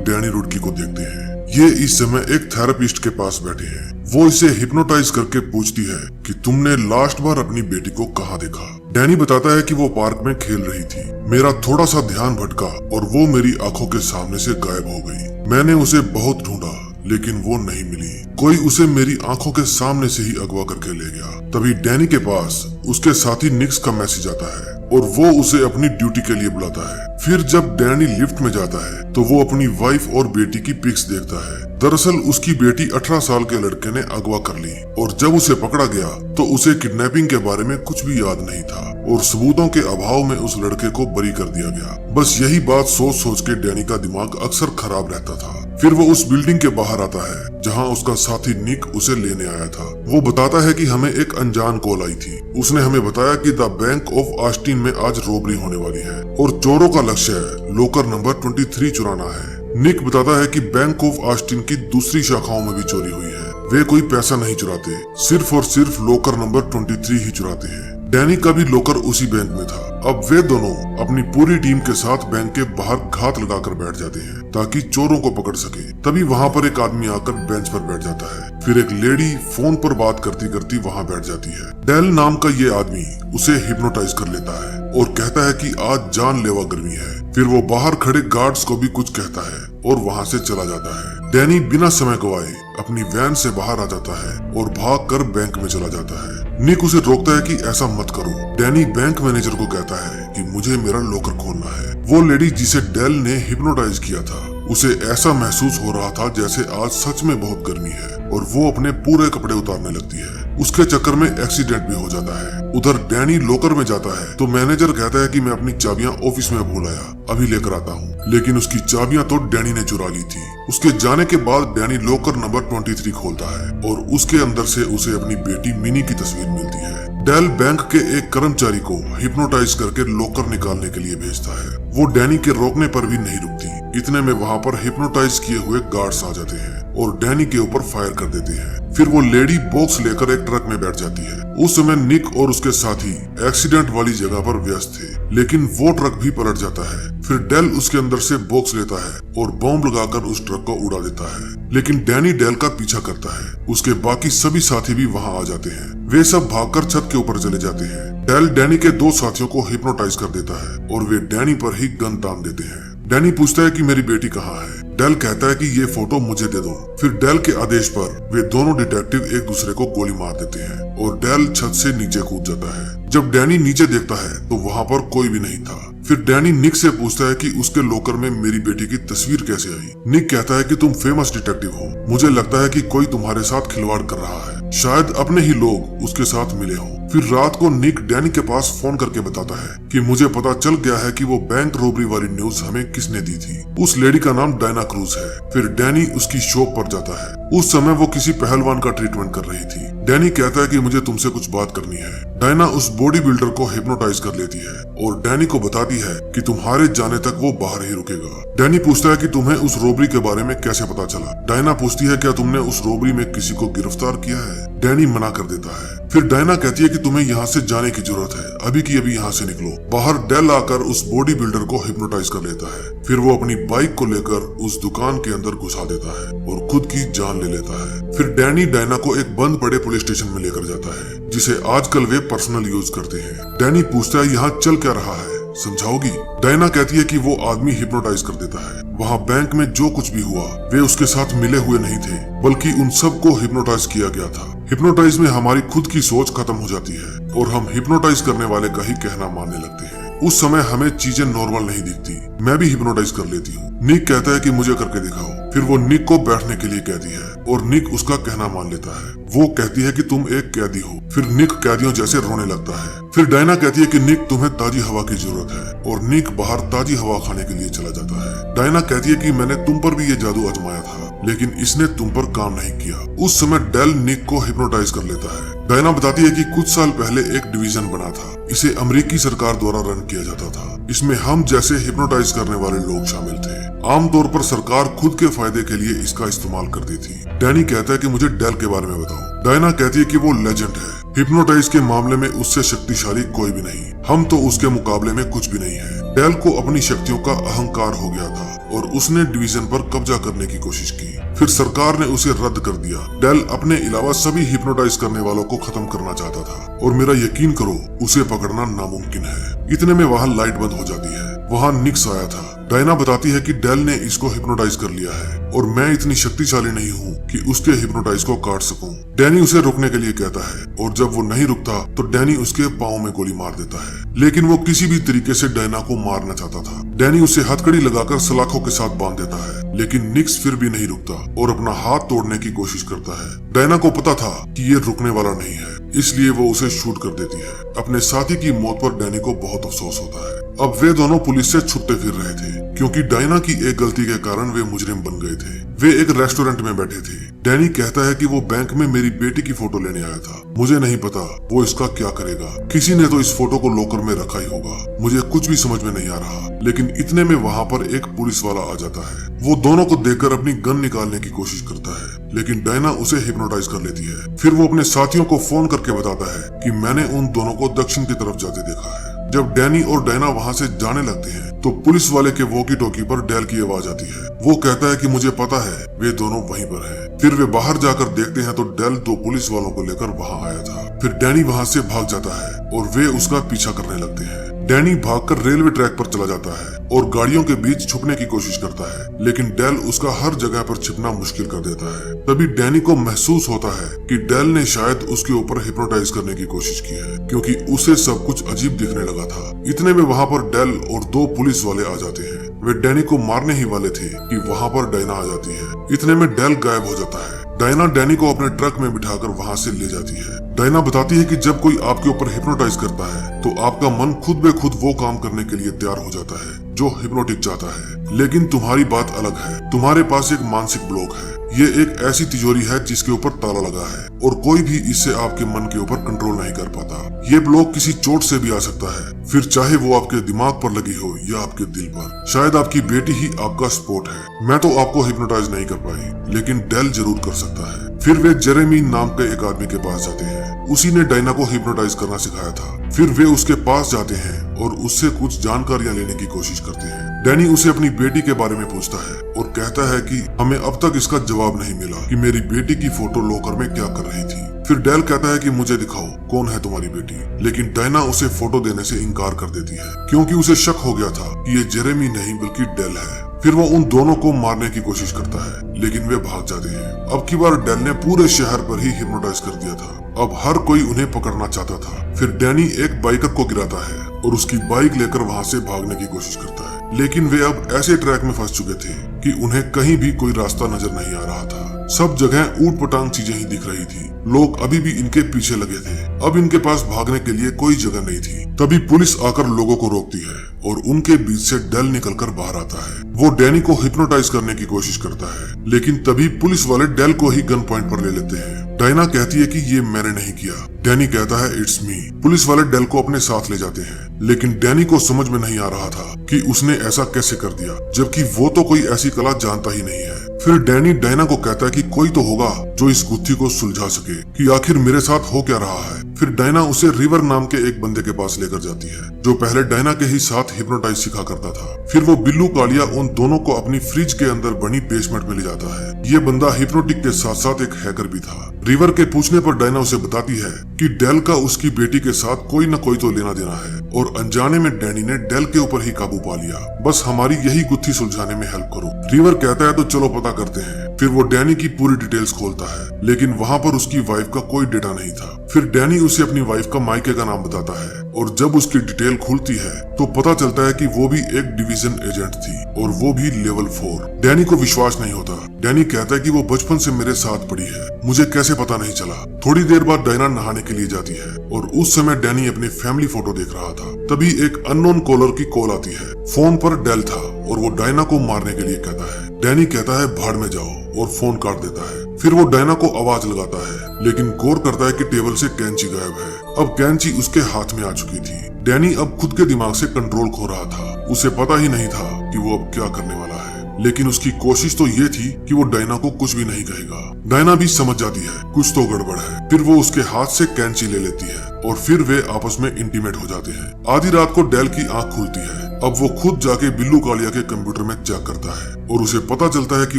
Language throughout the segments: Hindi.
डैनी रुडकी को देखते हैं। ये इस समय एक थेरेपिस्ट के पास बैठे हैं। वो इसे हिप्नोटाइज करके पूछती है कि तुमने लास्ट बार अपनी बेटी को कहाँ देखा। डैनी बताता है कि वो पार्क में खेल रही थी। मेरा थोड़ा सा ध्यान भटका और वो मेरी आंखों के सामने से गायब हो गई। मैंने उसे बहुत ढूंढा लेकिन वो नहीं मिली। कोई उसे मेरी आंखों के सामने से ही अगवा करके ले गया। तभी डैनी के पास उसके साथी निक्स का मैसेज आता है और वो उसे अपनी ड्यूटी के लिए बुलाता है। फिर जब डैनी लिफ्ट में जाता है तो वो अपनी वाइफ और बेटी की पिक्स देखता है। दरअसल उसकी बेटी 18 साल के लड़के ने अगवा कर ली और जब उसे पकड़ा गया तो उसे किडनैपिंग के बारे में कुछ भी याद नहीं था और सबूतों के अभाव में उस लड़के को बरी कर दिया गया। बस यही बात सोच सोच के डैनी का दिमाग अक्सर खराब रहता था। फिर वो उस बिल्डिंग के बाहर आता है जहां उसका साथी निक उसे लेने आया था। वो बताता है कि हमें एक अनजान कॉल आई थी। उसने हमें बताया कि द बैंक ऑफ ऑस्टिन में आज रॉबरी होने वाली है और चोरों का लक्ष्य है लॉकर नंबर 23 चुराना है। निक बताता है कि बैंक ऑफ ऑस्टिन की दूसरी शाखाओं में भी चोरी हुई है। वे कोई पैसा नहीं चुराते, सिर्फ और सिर्फ लॉकर नंबर 23 ही चुराते हैं। डैनी का भी लॉकर उसी बैंक में था। अब वे दोनों अपनी पूरी टीम के साथ बैंक के बाहर घात लगाकर बैठ जाते हैं ताकि चोरों को पकड़ सके। तभी वहाँ पर एक आदमी आकर बेंच पर बैठ जाता है। फिर एक लेडी फोन पर बात करती करती वहाँ बैठ जाती है। डेल नाम का ये आदमी उसे हिप्नोटाइज कर लेता है और कहता है कि आज जानलेवा गर्मी है। फिर वो बाहर खड़े गार्ड्स को भी कुछ कहता है और वहाँ से चला जाता है। डैनी बिना समय गवाए अपनी वैन से बाहर आ जाता है और भागकर बैंक में चला जाता है। निक उसे रोकता है कि ऐसा मत करो। डैनी बैंक मैनेजर को कहता है कि मुझे मेरा लॉकर खोलना है। वो लेडी जिसे डेल ने हिप्नोटाइज किया था उसे ऐसा महसूस हो रहा था जैसे आज सच में बहुत गर्मी है और वो अपने पूरे कपड़े उतारने लगती है। उसके चक्कर में एक्सीडेंट भी हो जाता है। उधर डैनी लॉकर में जाता है तो मैनेजर कहता है कि मैं अपनी चाबियां ऑफिस में भूल आया, अभी लेकर आता हूँ। लेकिन उसकी चाबियां तो डैनी ने चुरा ली थी। उसके जाने के बाद डैनी लॉकर नंबर 23 खोलता है और उसके अंदर से उसे अपनी बेटी मिनी की तस्वीर मिलती है। डेल बैंक के एक कर्मचारी को हिप्नोटाइज करके लॉकर निकालने के लिए भेजता है। वो डैनी के रोकने पर भी नहीं रुकती। इतने में वहाँ पर हिप्नोटाइज किए हुए गार्ड्स आ जाते हैं और डैनी के ऊपर फायर कर देते हैं। फिर वो लेडी बॉक्स लेकर एक ट्रक में बैठ जाती है। उस समय निक और उसके साथी एक्सीडेंट वाली जगह पर व्यस्त थे, लेकिन वो ट्रक भी पलट जाता है। फिर डेल उसके अंदर से बॉक्स लेता है और बॉम्ब लगाकर उस ट्रक को उड़ा देता है। लेकिन डैनी डेल का पीछा करता है। उसके बाकी सभी साथी भी वहाँ आ जाते हैं। वे सब भागकर छत के ऊपर चले जाते हैं। डेल डैनी के 2 साथियों को हिप्नोटाइज कर देता है और वे डैनी पर ही गन तान देते हैं। डैनी पूछता है कि मेरी बेटी कहाँ है। डेल कहता है कि ये फोटो मुझे दे दो। फिर डेल के आदेश पर वे दोनों डिटेक्टिव एक दूसरे को गोली मार देते हैं और डेल छत से नीचे कूद जाता है। जब डैनी नीचे देखता है तो वहाँ पर कोई भी नहीं था। फिर डैनी निक से पूछता है कि उसके लॉकर में मेरी बेटी की तस्वीर कैसे आई। निक कहता है कि तुम फेमस डिटेक्टिव हो, मुझे लगता है कि कोई तुम्हारे साथ खिलवाड़ कर रहा है, शायद अपने ही लोग उसके साथ मिले हों। फिर रात को निक डैनी के पास फोन करके बताता है कि मुझे पता चल गया है कि वो बैंक रॉबरी वाली न्यूज हमें किसने दी थी। उस लेडी का नाम डायना क्रूज है। फिर डैनी उसकी शॉप पर जाता है। उस समय वो किसी पहलवान का ट्रीटमेंट कर रही थी। डैनी कहता है कि मुझे तुमसे कुछ बात करनी है। डायना उस बॉडी बिल्डर को हिप्नोटाइज कर लेती है और डैनी को बताती है कि तुम्हारे जाने तक वो बाहर ही रुकेगा। डैनी पूछता है कि तुम्हें उस रॉबरी के बारे में कैसे पता चला। डायना पूछती है क्या तुमने उस रॉबरी में किसी को गिरफ्तार किया है। डैनी मना कर देता है। फिर डायना कहती है कि तुम्हें यहाँ से जाने की जरूरत है, अभी की अभी यहाँ से निकलो। बाहर डेल आकर उस बॉडी बिल्डर को हिप्नोटाइज कर लेता है। फिर वो अपनी बाइक को लेकर उस दुकान के अंदर घुसा देता है और खुद की जान ले लेता है। फिर डैनी डायना को एक बंद पड़े पुलिस स्टेशन में लेकर जाता है जिसे आजकल वे पर्सनल यूज करते हैं। डैनी पूछता है यहाँ चल क्या रहा है, समझाओगी। डायना कहती है कि वो आदमी हिप्नोटाइज कर देता है। वहाँ बैंक में जो कुछ भी हुआ वे उसके साथ मिले हुए नहीं थे, बल्कि उन सबको हिप्नोटाइज किया गया था। हिप्नोटाइज में हमारी खुद की सोच खत्म हो जाती है और हम हिप्नोटाइज करने वाले का ही कहना मानने लगते हैं। उस समय हमें चीजें नॉर्मल नहीं दिखती। मैं भी हिप्नोटाइज कर लेती हूँ। निक कहता है कि मुझे करके दिखाओ। फिर वो निक को बैठने के लिए कहती है और निक उसका कहना मान लेता है। वो कहती है कि तुम एक कैदी हो। फिर निक कैदियों जैसे रोने लगता है। फिर डायना कहती है कि निक तुम्हें ताजी हवा की जरूरत है और निक बाहर ताजी हवा खाने के लिए चला जाता है। डायना कहती है कि मैंने तुम पर भी ये जादू आजमाया था लेकिन इसने तुम पर काम नहीं किया। उस समय डेल निक को हिप्नोटाइज कर लेता है। डायना बताती है कि कुछ साल पहले एक डिवीजन बना था। इसे अमेरिकी सरकार द्वारा रन किया जाता था। इसमें हम जैसे हिप्नोटाइज करने वाले लोग शामिल थे। आमतौर पर सरकार खुद के फायदे के लिए इसका इस्तेमाल करती थी। डैनी कहता है कि मुझे डेल के बारे में बताओ। डायना कहती है कि वो लेजेंड है, हिप्नोटाइज के मामले में उससे शक्तिशाली कोई भी नहीं। हम तो उसके मुकाबले में कुछ भी नहीं है। डेल को अपनी शक्तियों का अहंकार हो गया था और उसने डिवीजन पर कब्जा करने की कोशिश की। फिर सरकार ने उसे रद्द कर दिया। डेल अपने अलावा सभी हिप्नोटाइज करने वालों को खत्म करना चाहता था और मेरा यकीन करो उसे पकड़ना नामुमकिन है। इतने में वहाँ लाइट बंद हो जाती है। वहाँ निक्स आया था। डायना बताती है कि डेल ने इसको हिप्नोटाइज कर लिया है और मैं इतनी शक्तिशाली नहीं हूँ कि उसके हिप्नोटाइज को काट सकूं। डैनी उसे रोकने के लिए कहता है और जब वो नहीं रुकता तो डैनी उसके पाँव में गोली मार देता है। लेकिन वो किसी भी तरीके से डायना को मारना चाहता था। डैनी उसे हथकड़ी लगाकर सलाखों के साथ बांध देता है, लेकिन निक्स फिर भी नहीं रुकता और अपना हाथ तोड़ने की कोशिश करता है। डायना को पता था कि ये रुकने वाला नहीं है, इसलिए वो उसे शूट कर देती है। अपने साथी की मौत पर डैनी को बहुत अफसोस होता है। अब वे दोनों पुलिस से छुपते फिर रहे थे क्योंकि डायना की एक गलती के कारण वे मुजरिम बन गए थे। वे एक रेस्टोरेंट में बैठे थे। डैनी कहता है कि वो बैंक में मेरी बेटी की फोटो लेने आया था। मुझे नहीं पता वो इसका क्या करेगा। किसी ने तो इस फोटो को लॉकर में रखा ही होगा। मुझे कुछ भी समझ में नहीं आ रहा। लेकिन इतने में वहाँ पर एक पुलिस वाला आ जाता है। वो दोनों को देखकर अपनी गन निकालने की कोशिश करता है, लेकिन डायना उसे हिप्नोटाइज कर लेती है। फिर वो अपने साथियों को फोन करके बताता है कि मैंने उन दोनों को दक्षिण की तरफ जाते देखा है। जब डैनी और डायना वहाँ से जाने लगते हैं तो पुलिस वाले के वॉकी टॉकी पर डेल की आवाज आती है। वो कहता है कि मुझे पता है वे दोनों वहीं पर हैं। फिर वे बाहर जाकर देखते हैं तो डेल दो पुलिस वालों को लेकर वहाँ आया था। फिर डैनी वहाँ से भाग जाता है और वे उसका पीछा करने लगते हैं। डैनी भागकर रेलवे ट्रैक पर चला जाता है और गाड़ियों के बीच छुपने की कोशिश करता है, लेकिन डेल उसका हर जगह पर छिपना मुश्किल कर देता है। तभी डैनी को महसूस होता है कि डेल ने शायद उसके ऊपर हिप्नोटाइज करने की कोशिश की है, क्योंकि उसे सब कुछ अजीब दिखने लगा था। इतने में वहाँ पर डेल और दो पुलिस वाले आ जाते हैं। वे डैनी को मारने ही वाले थे कि वहाँ पर डायना आ जाती है। इतने में डेल गायब हो जाता है। डायना डैनी को अपने ट्रक में बिठाकर वहाँ से ले जाती है। डायना बताती है कि जब कोई आपके ऊपर हिप्नोटाइज करता है तो आपका मन खुद ब खुद वो काम करने के लिए तैयार हो जाता है जो हिप्नोटिक चाहता है। लेकिन तुम्हारी बात अलग है। तुम्हारे पास एक मानसिक ब्लॉक है। ये एक ऐसी तिजोरी है जिसके ऊपर ताला लगा है और कोई भी इससे आपके मन के ऊपर कंट्रोल नहीं कर पाता। ये ब्लॉक किसी चोट से भी आ सकता है, फिर चाहे वो आपके दिमाग पर लगी हो या आपके दिल पर। शायद आपकी बेटी ही आपका स्पॉट है। मैं तो आपको हिप्नोटाइज नहीं कर पाई, लेकिन डेल जरूर कर सकता है। फिर वे जेरेमी नाम के एक आदमी के पास जाते हैं। उसी ने डायना को हिप्नोटाइज करना सिखाया था। फिर वे उसके पास जाते हैं और उससे कुछ जानकारियां लेने की कोशिश करते हैं। डैनी उसे अपनी बेटी के बारे में पूछता है और कहता है कि हमें अब तक इसका जवाब नहीं मिला कि मेरी बेटी की फोटो लॉकर में क्या कर रही थी। फिर डेल कहता है कि मुझे दिखाओ कौन है तुम्हारी बेटी, लेकिन डायना उसे फोटो देने से इनकार कर देती है क्योंकि उसे शक हो गया था कि ये जेरेमी नहीं बल्कि डेल है। फिर वो उन दोनों को मारने की कोशिश करता है, लेकिन वे भाग जाते हैं। अब की बार डेल ने पूरे शहर पर ही हिप्नोटाइज कर दिया था। अब हर कोई उन्हें पकड़ना चाहता था। फिर डैनी एक बाइकर को गिराता है और उसकी बाइक लेकर वहाँ से भागने की कोशिश करता है, लेकिन वे अब ऐसे ट्रैक में फंस चुके थे कि उन्हें कहीं भी कोई रास्ता नजर नहीं आ रहा था। सब जगह ऊट पटांग चीजें ही दिख रही थी। लोग अभी भी इनके पीछे लगे थे। अब इनके पास भागने के लिए कोई जगह नहीं थी। तभी पुलिस आकर लोगों को रोकती है और उनके बीच से डेल निकलकर बाहर आता है। वो डैनी को हिप्नोटाइज करने की कोशिश करता है, लेकिन तभी पुलिस वाले डेल को ही गन पॉइंट पर ले लेते हैं। डायना कहती है कि ये मैंने नहीं किया। डैनी कहता है इट्स मी। पुलिस वाले डेल को अपने साथ ले जाते हैं, लेकिन डैनी को समझ में नहीं आ रहा था कि उसने ऐसा कैसे कर दिया, जबकि वो तो कोई ऐसी कला जानता ही नहीं है। फिर डैनी डायना को कहता है कि कोई तो होगा जो इस गुत्थी को सुलझा सके कि आखिर मेरे साथ हो क्या रहा है। फिर डायना उसे रिवर नाम के एक बंदे के पास लेकर जाती है जो पहले डायना के ही साथ हिप्नोटाइज सिखा करता था। फिर वो बिल्लू कालिया उन दोनों को अपनी फ्रिज के अंदर बनी बेसमेंट में ले जाता है। ये बंदा हिप्नोटिक के साथ साथ एक हैकर भी था। रिवर के पूछने पर डायना उसे बताती है कि डेल का उसकी बेटी के साथ कोई न कोई तो लेना देना है और अनजाने में डैनी ने डेल के ऊपर ही काबू पा लिया। बस हमारी यही गुत्थी सुलझाने में हेल्प करो। रिवर कहता है तो चलो पता करते हैं। फिर वो डैनी की पूरी डिटेल्स खोलता है, लेकिन वहाँ पर उसकी वाइफ का कोई डेटा नहीं था। फिर डैनी उसे अपनी वाइफ का मायके का नाम बताता है और जब उसकी डिटेल खुलती है तो पता चलता है कि वो भी एक डिवीजन एजेंट थी और वो भी लेवल 4। डैनी को विश्वास नहीं होता। डैनी कहता है कि वो बचपन से मेरे साथ पड़ी है, मुझे कैसे पता नहीं चला। थोड़ी देर बाद डायना नहाने के लिए जाती है और उस समय डैनी अपनी फैमिली फोटो देख रहा था। तभी एक अननोन कॉलर की कॉल आती है। फोन पर डेल था और वो डायना को मारने के लिए कहता है। डैनी कहता है भाड़ में जाओ और फोन काट देता है। फिर वो डायना को आवाज लगाता है, लेकिन गौर करता है कि टेबल से कैंची गायब है। अब कैंची उसके हाथ में आ चुकी थी। डैनी अब खुद के दिमाग से कंट्रोल खो रहा था। उसे पता ही नहीं था कि वो अब क्या करने वाला है, लेकिन उसकी कोशिश तो ये थी कि वो डायना को कुछ भी नहीं कहेगा। डायना भी समझ जाती है कुछ तो गड़बड़ है। फिर वो उसके हाथ से कैंची ले लेती है और फिर वे आपस में इंटीमेट हो जाते हैं। आधी रात को डेल की आंख खुलती है। अब वो खुद जाके बिल्लू कालिया के कंप्यूटर में चेक करता है और उसे पता चलता है कि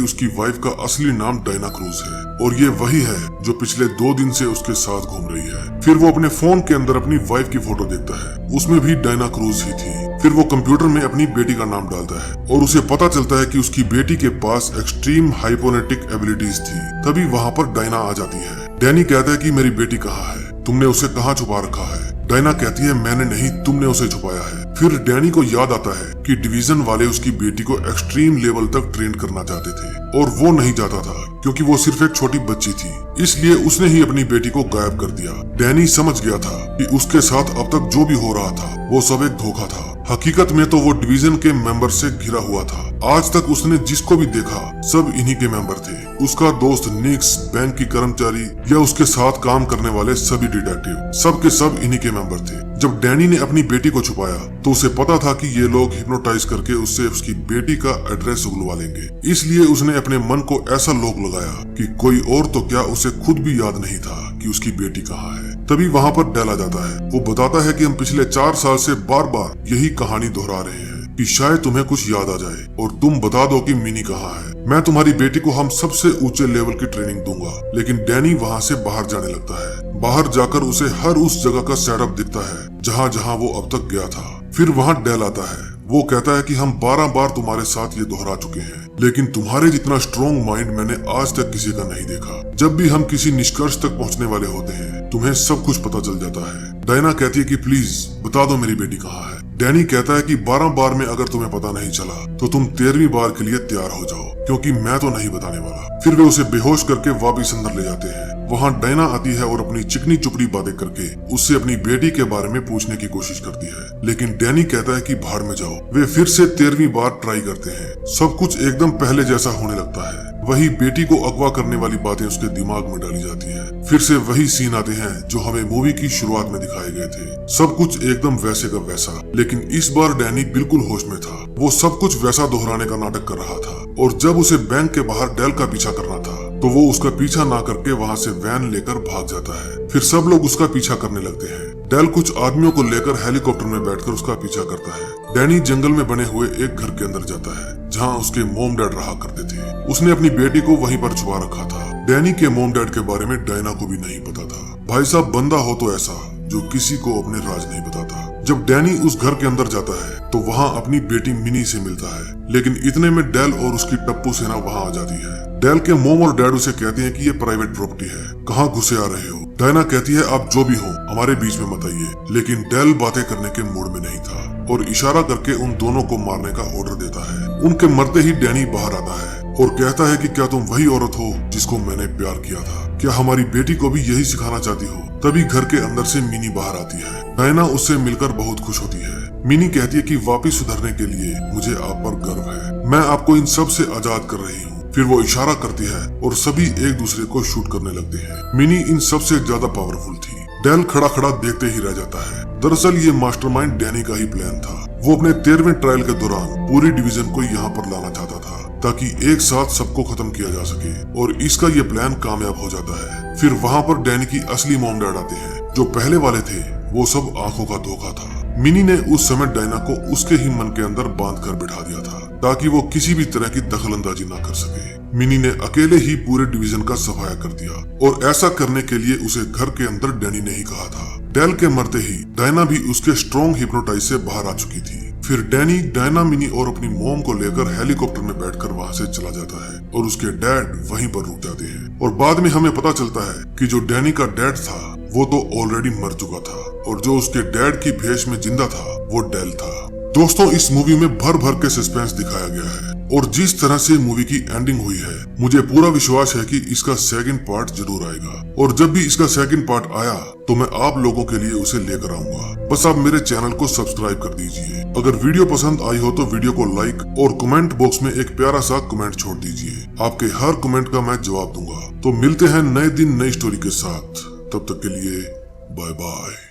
उसकी वाइफ का असली नाम डायना क्रूज है और ये वही है जो पिछले 2 दिन से उसके साथ घूम रही है। फिर वो अपने फोन के अंदर अपनी वाइफ की फोटो देखता है, उसमें भी डायना क्रूज ही थी। फिर वो कंप्यूटर में अपनी बेटी का नाम डालता है और उसे पता चलता है कि उसकी बेटी के पास एक्सट्रीम हाइपोनेटिक एबिलिटीज थी। तभी वहाँ पर डायना आ जाती है। डैनी कहता है कि मेरी बेटी कहाँ है, तुमने उसे कहाँ छुपा रखा है। डायना कहती है मैंने नहीं, तुमने उसे छुपाया है। फिर डैनी को याद आता है कि डिवीजन वाले उसकी बेटी को एक्सट्रीम लेवल तक ट्रेन करना चाहते थे और वो नहीं चाहता था क्योंकि वो सिर्फ एक छोटी बच्ची थी, इसलिए उसने ही अपनी बेटी को गायब कर दिया। डैनी समझ गया था कि उसके साथ अब तक जो भी हो रहा था वो सब एक धोखा था। हकीकत में तो वो डिवीजन के मेंबर से घिरा हुआ था। आज तक उसने जिसको भी देखा सब इन्हीं के मेंबर थे। उसका दोस्त निक्स, बैंक की कर्मचारी या उसके साथ काम करने वाले सभी डिटेक्टिव, सब के सब इन्हीं के मेंबर थे। जब डैनी ने अपनी बेटी को छुपाया तो उसे पता था कि ये लोग हिप्नोटाइज करके उससे उसकी बेटी का एड्रेस उगलवा लेंगे, इसलिए उसने अपने मन को ऐसा लोक लगाया कि कोई और तो क्या उसे खुद भी याद नहीं था कि उसकी बेटी कहाँ है। तभी वहाँ पर डेल आ जाता है। वो बताता है कि हम पिछले 4 साल से बार बार यही कहानी दोहरा रहे हैं कि शायद तुम्हें कुछ याद आ जाए और तुम बता दो कि मिनी कहाँ है। मैं तुम्हारी बेटी को हम सबसे ऊंचे लेवल की ट्रेनिंग दूंगा। लेकिन डैनी वहाँ से बाहर जाने लगता है। बाहर जाकर उसे हर उस जगह का सेटअप दिखता है जहाँ जहाँ वो अब तक गया था। फिर वहाँ डेल आता है। वो कहता है कि हम 12 बार तुम्हारे साथ ये दोहरा चुके हैं, लेकिन तुम्हारे जितना स्ट्रॉन्ग माइंड मैंने आज तक किसी का नहीं देखा। जब भी हम किसी निष्कर्ष तक पहुंचने वाले होते हैं तुम्हें सब कुछ पता चल जाता है। डायना कहती है कि प्लीज बता दो मेरी बेटी कहाँ है। डैनी कहता है कि 12 बार में अगर तुम्हें पता नहीं चला तो तुम 13वीं बार के लिए तैयार हो जाओ, क्योंकि मैं तो नहीं बताने वाला। फिर वे उसे बेहोश करके वापस अंदर ले जाते हैं। वहाँ डायना आती है और अपनी चिकनी चुपड़ी बातें करके उससे अपनी बेटी के बारे में पूछने की कोशिश करती है, लेकिन डैनी कहता है कि भाड़ में जाओ। वे फिर से 13वीं बार ट्राई करते हैं। सब कुछ एकदम पहले जैसा होने लगता है। वही बेटी को अगवा करने वाली बातें उसके दिमाग में डाली जाती है। फिर से वही सीन आते हैं जो हमें मूवी की शुरुआत में दिखाए गए थे। सब कुछ एकदम वैसे का वैसा, लेकिन इस बार डैनी बिल्कुल होश में था। वो सब कुछ वैसा दोहराने का नाटक कर रहा था और जब उसे बैंक के बाहर डेल का पीछा करना था तो वो उसका पीछा ना करके वहाँ से वैन लेकर भाग जाता है। फिर सब लोग उसका पीछा करने लगते हैं। डेल कुछ आदमियों को लेकर हेलीकॉप्टर में बैठकर उसका पीछा करता है। डैनी जंगल में बने हुए एक घर के अंदर जाता है जहाँ उसके मोम डैड रहा करते थे। उसने अपनी बेटी को वहीं पर छुपा रखा था। डैनी के मोम डैड के बारे में डायना को भी नहीं पता था। भाई साहब, बंदा हो तो ऐसा जो किसी को अपने राज नहीं बताता। जब डैनी उस घर के अंदर जाता है तो वहाँ अपनी बेटी मिनी से मिलता है, लेकिन इतने में डेल और उसकी टप्पू सेना वहाँ आ जाती है। डेल के मोम और डैड उसे कहते हैं कि ये प्राइवेट प्रॉपर्टी है, कहाँ घुसे आ रहे हो। डायना कहती है आप जो भी हो हमारे बीच में मत आइए, लेकिन डेल बातें करने के मूड में नहीं था और इशारा करके उन दोनों को मारने का ऑर्डर देता है। उनके मरते ही डैनी बाहर आता है और कहता है कि क्या तुम वही औरत हो जिसको मैंने प्यार किया था? क्या हमारी बेटी को भी यही सिखाना चाहती हो? तभी घर के अंदर से मिनी बाहर आती है। डायना उससे मिलकर बहुत खुश होती है। मिनी कहती है कि वापस सुधरने के लिए मुझे आप पर गर्व है, मैं आपको इन सब से आजाद कर रही हूँ। फिर वो इशारा करती है और सभी एक दूसरे को शूट करने लगते हैं। मिनी इन सबसे ज्यादा पावरफुल थी। डेल खड़ा खड़ा देखते ही रह जाता है। दरअसल ये मास्टरमाइंड डैनी का ही प्लान था। वो अपने 13वें ट्रायल के दौरान पूरी डिवीजन को यहाँ पर लाना चाहता था ताकि एक साथ सबको खत्म किया जा सके, और इसका ये प्लान कामयाब हो जाता है। फिर वहाँ पर डैनी की असली मॉम डैड आते हैं। जो पहले वाले थे वो सब आंखों का धोखा था। मिनी ने उस समय डायना को उसके ही मन के अंदर बांध कर बिठा दिया था ताकि वो किसी भी तरह की दखलंदाजी ना कर सके। मिनी ने अकेले ही पूरे डिवीजन का सफाया कर दिया और ऐसा करने के लिए उसे घर के अंदर डैनी ने ही कहा था। डेल के मरते ही डायना भी उसके स्ट्रॉन्ग हिप्नोटाइज से बाहर आ चुकी थी। फिर डैनी डायना, मिनी और अपनी मोम को लेकर हेलीकॉप्टर में बैठकर वहाँ से चला जाता है और उसके डैड वहीं पर रुक जाते हैं। और बाद में हमें पता चलता है कि जो डैनी का डैड था वो तो ऑलरेडी मर चुका था और जो उसके डैड की भेष में जिंदा था वो डेल था। दोस्तों, इस मूवी में भर भर के सस्पेंस दिखाया गया है और जिस तरह से मूवी की एंडिंग हुई है मुझे पूरा विश्वास है कि इसका सेकंड पार्ट जरूर आएगा, और जब भी इसका सेकंड पार्ट आया तो मैं आप लोगों के लिए उसे लेकर आऊंगा। बस आप मेरे चैनल को सब्सक्राइब कर दीजिए। अगर वीडियो पसंद आई हो तो वीडियो को लाइक और कमेंट बॉक्स में एक प्यारा सा कमेंट छोड़ दीजिए। आपके हर कमेंट का मैं जवाब दूंगा। तो मिलते हैं नए दिन नई स्टोरी के साथ, तब तक के लिए बाय बाय।